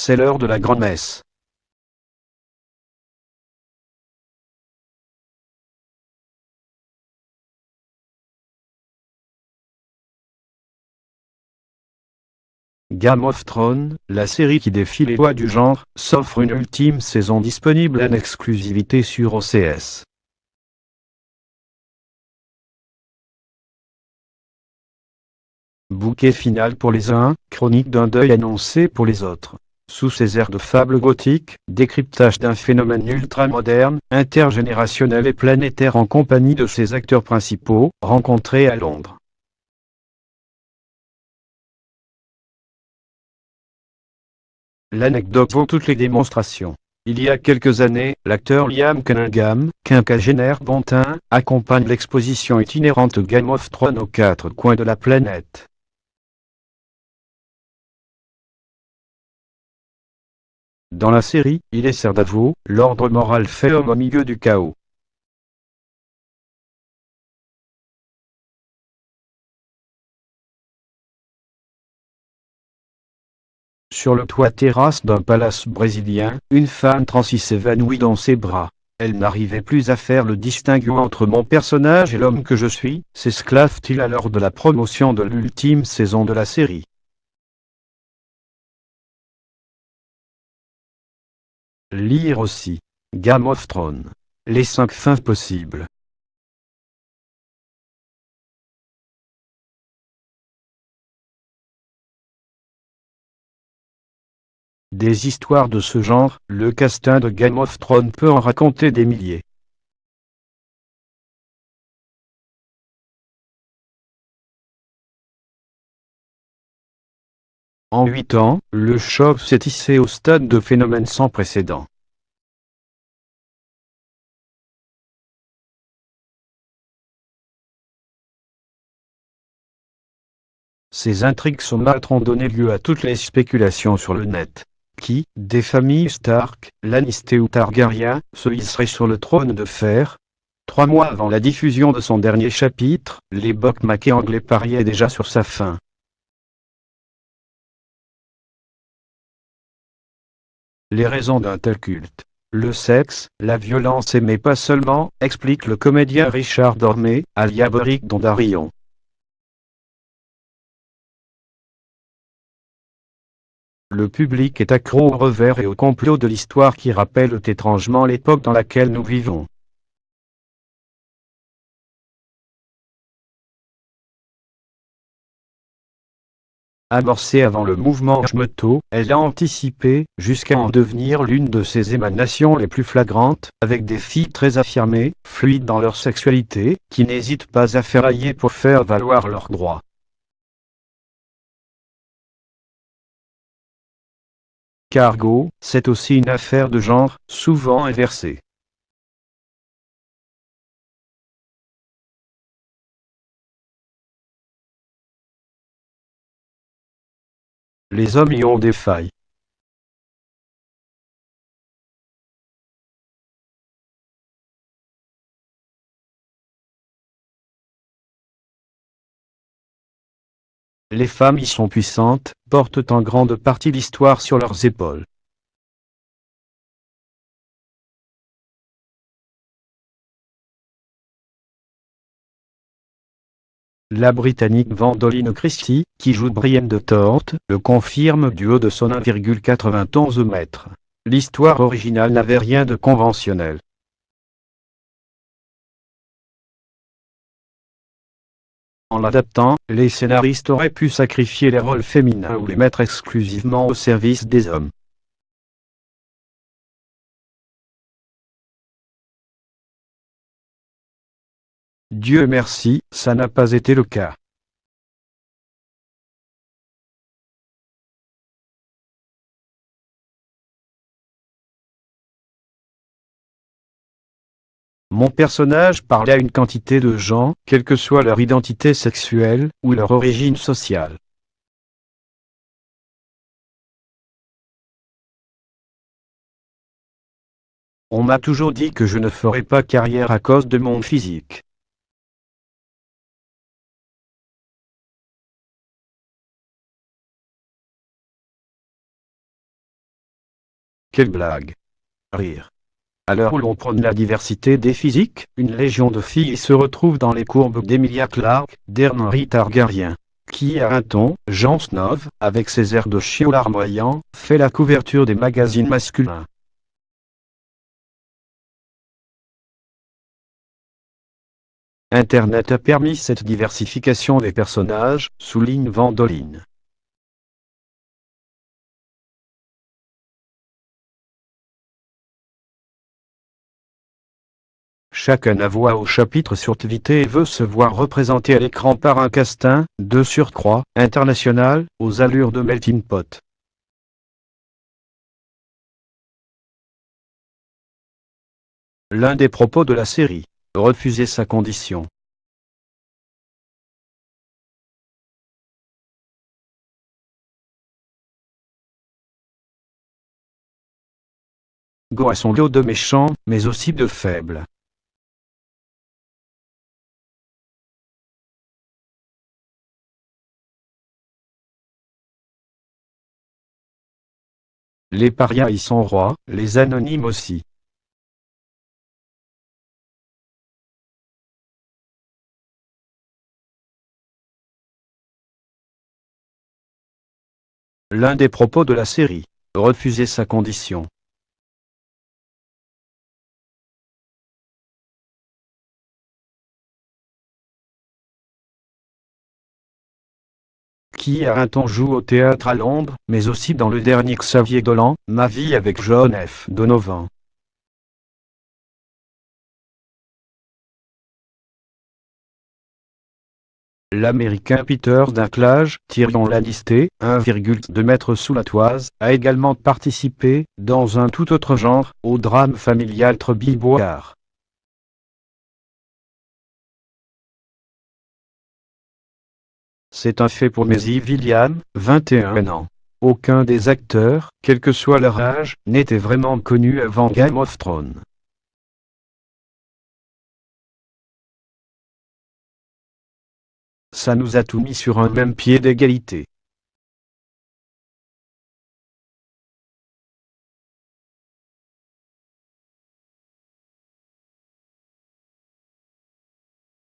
c'est l'heure de la grand-messe. Game of Thrones, la série qui défie les lois du genre, s'offre une ultime saison disponible en exclusivité sur OCS. Bouquet final pour les uns, chronique d'un deuil annoncé pour les autres. Sous ces airs de fable gothique, décryptage d'un phénomène ultra-moderne, intergénérationnel et planétaire en compagnie de ses acteurs principaux, rencontrés à Londres. L'anecdote vaut toutes les démonstrations. Il y a quelques années, l'acteur Liam Cunningham, quinquagénaire bontain, accompagne l'exposition itinérante Game of Thrones aux quatre coins de la planète. Dans la série, il est Serdavo, l'ordre moral fait homme au milieu du chaos. Sur le toit terrasse d'un palace brésilien, une femme transie s'évanouit dans ses bras. Elle n'arrivait plus à faire le distinguo entre mon personnage et l'homme que je suis, s'esclave-t-il lors de la promotion de l'ultime saison de la série. Lire aussi. Game of Thrones. Les 5 fins possibles. Des histoires de ce genre, le casting de Game of Thrones peut en raconter des milliers. En 8 ans, le choc s'est hissé au stade de phénomène sans précédent. Ces intrigues saumâtres ont donné lieu à toutes les spéculations sur le net. Qui, des familles Stark, Lannister ou Targaryen, se hisserait sur le trône de fer? 3 mois avant la diffusion de son dernier chapitre, les bookmakers anglais pariaient déjà sur sa fin. Les raisons d'un tel culte. Le sexe, la violence et mais pas seulement, explique le comédien Richard Dormé, alias Beric Dondarrion. Le public est accro au revers et au complot de l'histoire qui rappellent étrangement l'époque dans laquelle nous vivons. Amorcée avant le mouvement Schmeto, elle a anticipé, jusqu'à en devenir l'une de ses émanations les plus flagrantes, avec des filles très affirmées, fluides dans leur sexualité, qui n'hésitent pas à ferrailler pour faire valoir leurs droits. Cargo, c'est aussi une affaire de genre, souvent inversée. Les hommes y ont des failles. Les femmes y sont puissantes, portent en grande partie l'histoire sur leurs épaules. La Britannique Gwendoline Christie, qui joue Brienne de Tarth, le confirme du haut de son 1,91 m. L'histoire originale n'avait rien de conventionnel. En l'adaptant, les scénaristes auraient pu sacrifier les rôles féminins ou les mettre exclusivement au service des hommes. Dieu merci, ça n'a pas été le cas. Mon personnage parlait à une quantité de gens, quelle que soit leur identité sexuelle ou leur origine sociale. On m'a toujours dit que je ne ferais pas carrière à cause de mon physique. Quelle blague! Rire. À l'heure où l'on prône la diversité des physiques, une légion de filles se retrouve dans les courbes d'Emilia Clarke, d'Henry Targaryen. Qui arrête-t-on? Jon Snow, avec ses airs de chien larmoyant, fait la couverture des magazines masculins. Internet a permis cette diversification des personnages, souligne Vandoline. Chacun a voix au chapitre sur Twitter et veut se voir représenté à l'écran par un casting, de surcroît, international, aux allures de melting pot. L'un des propos de la série. Refuser sa condition. Go a son lot de méchants, mais aussi de faibles. Les parias y sont rois, les anonymes aussi. L'un des propos de la série. Refuser sa condition. Qui Arrington joue au théâtre à Londres, mais aussi dans le dernier Xavier Dolan, Ma vie avec John F. Donovan. L'Américain Peter Dinklage, Tyrion Lannister, 1,2 mètres sous la toise, a également participé, dans un tout autre genre, au drame familial Treby-Board. C'est un fait pour Maisie Williams, 21 ans. Aucun des acteurs, quel que soit leur âge, n'était vraiment connu avant Game of Thrones. Ça nous a tout mis sur un même pied d'égalité.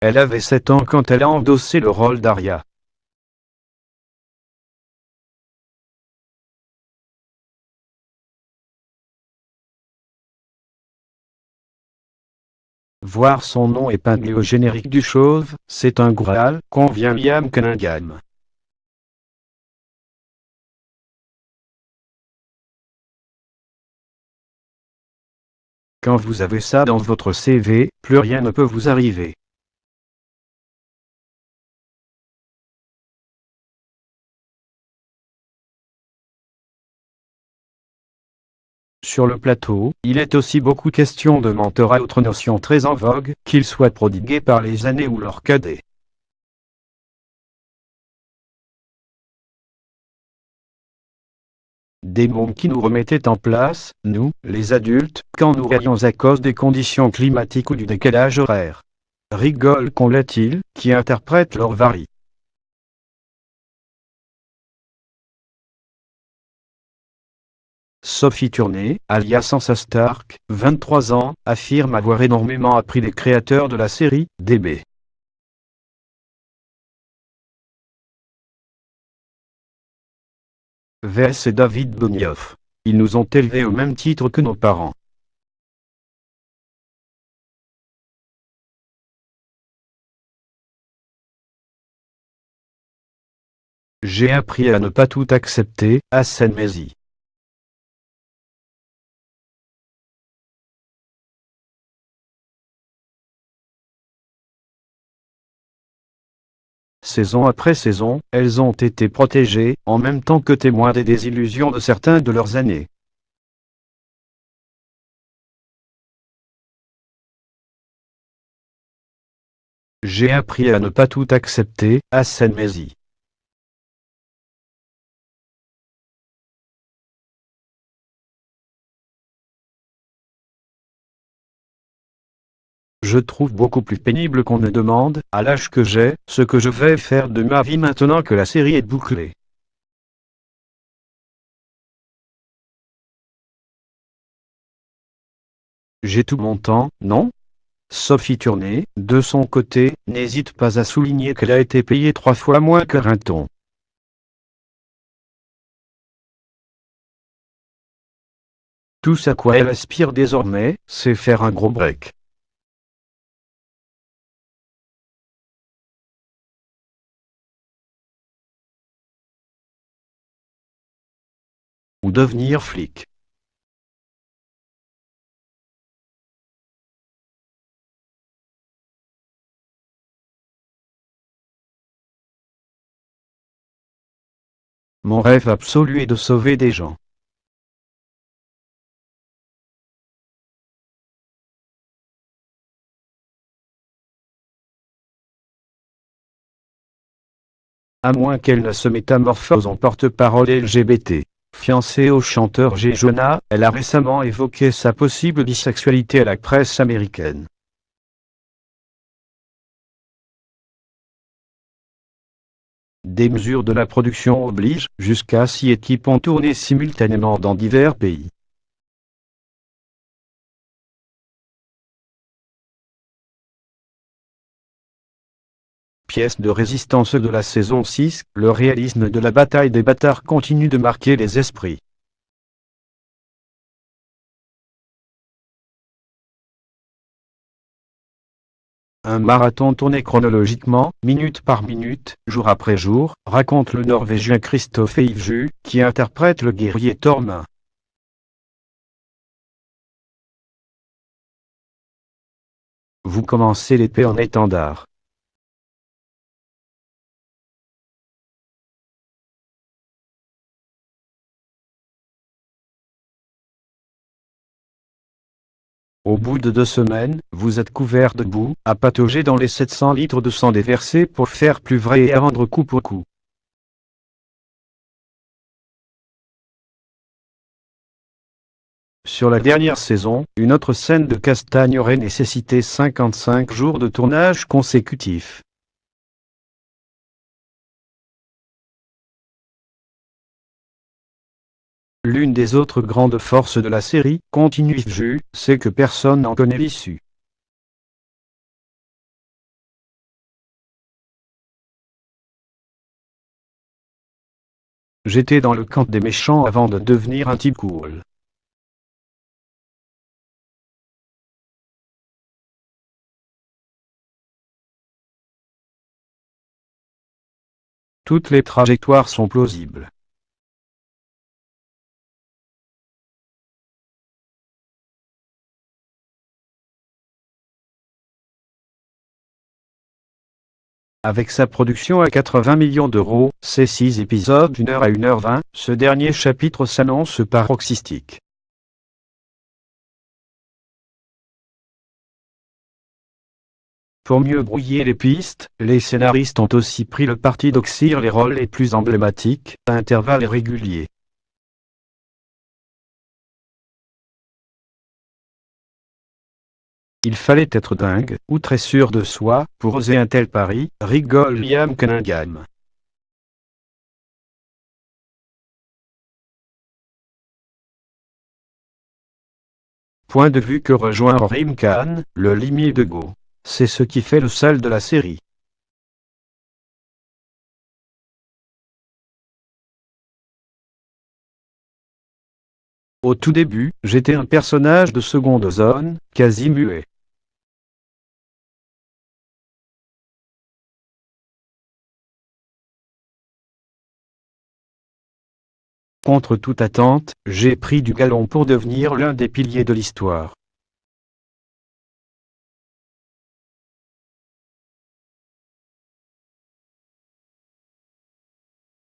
Elle avait 7 ans quand elle a endossé le rôle d'Arya. Voir son nom épinglé au générique du Chauve, c'est un Graal, convient Liam Cunningham. Quand vous avez ça dans votre CV, plus rien ne peut vous arriver. Sur le plateau, il est aussi beaucoup question de mentorat, autre notion très en vogue, qu'ils soient prodigués par les années ou leurs cadets. Des mondes qui nous remettaient en place, nous, les adultes, quand nous rayions à cause des conditions climatiques ou du décalage horaire. Rigole qu'on l'est-il, qui interprète leur varie. Sophie Turner, alias Sansa Stark, 23 ans, affirme avoir énormément appris des créateurs de la série, DB. VS et David Benioff. Ils nous ont élevés au même titre que nos parents. J'ai appris à ne pas tout accepter, Hassan Mezi. Saison après saison, elles ont été protégées, en même temps que témoins des désillusions de certains de leurs années. J'ai appris à ne pas tout accepter, Hassan Mezi. Je trouve beaucoup plus pénible qu'on ne demande, à l'âge que j'ai, ce que je vais faire de ma vie maintenant que la série est bouclée. J'ai tout mon temps, non? Sophie Turnet, de son côté, n'hésite pas à souligner qu'elle a été payée 3 fois moins que Rinton. Tout ce à quoi elle aspire désormais, c'est faire un gros break. Ou devenir flic. Mon rêve absolu est de sauver des gens. À moins qu'elle ne se métamorphose en porte-parole LGBT. Fiancée au chanteur Jay Jonah, elle a récemment évoqué sa possible bisexualité à la presse américaine. Des mesures de la production obligent, jusqu'à 6 équipes ont tourné simultanément dans divers pays. Pièce de résistance de la saison 6, le réalisme de la bataille des bâtards continue de marquer les esprits. Un marathon tourné chronologiquement, minute par minute, jour après jour, raconte le Norvégien Christophe Ivju, qui interprète le guerrier Tormin. Vous commencez l'épée en étendard. Au bout de 2 semaines, vous êtes couvert de boue, à patauger dans les 700 litres de sang déversés pour faire plus vrai et à rendre coup pour coup. Sur la dernière saison, une autre scène de castagne aurait nécessité 55 jours de tournage consécutifs. L'une des autres grandes forces de la série, continue Ivju, c'est que personne n'en connaît l'issue. J'étais dans le camp des méchants avant de devenir un type cool. Toutes les trajectoires sont plausibles. Avec sa production à 80 millions d'euros, ses 6 épisodes d'1 heure à 1h20, ce dernier chapitre s'annonce paroxystique. Pour mieux brouiller les pistes, les scénaristes ont aussi pris le parti d'oxyre les rôles les plus emblématiques, à intervalles réguliers. Il fallait être dingue, ou très sûr de soi, pour oser un tel pari, rigole Liam Cunningham. Point de vue que rejoint Rim Khan, le limier de Go. C'est ce qui fait le sel de la série. Au tout début, j'étais un personnage de seconde zone, quasi muet. Contre toute attente, j'ai pris du galon pour devenir l'un des piliers de l'histoire.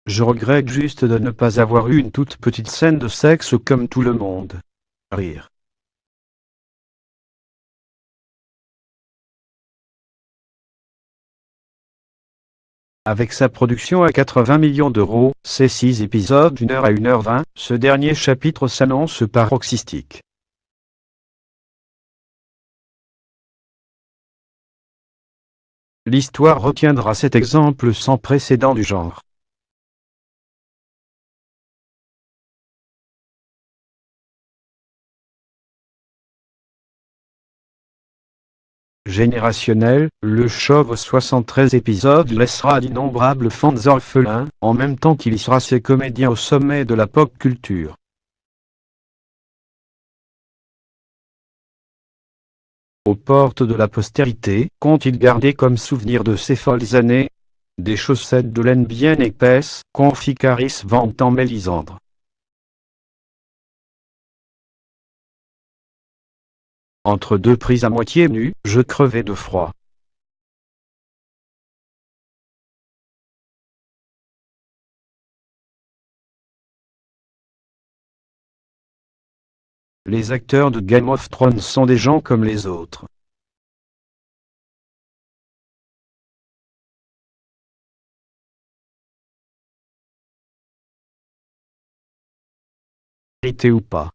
Je regrette juste de ne pas avoir eu une toute petite scène de sexe comme tout le monde. Rire. Avec sa production à 80 millions d'euros, ses 6 épisodes d'1 heure à 1h20, ce dernier chapitre s'annonce paroxystique. L'histoire retiendra cet exemple sans précédent du genre. Générationnel, le show aux 73 épisodes laissera d'innombrables fans orphelins, en même temps qu'il hissera ses comédiens au sommet de la pop culture. Aux portes de la postérité, qu'ont-ils gardé comme souvenir de ces folles années? Des chaussettes de laine bien épaisses, confit Caris vantant Mélisandre. Entre deux prises à moitié nues, je crevais de froid. Les acteurs de Game of Thrones sont des gens comme les autres. Vérité ou pas.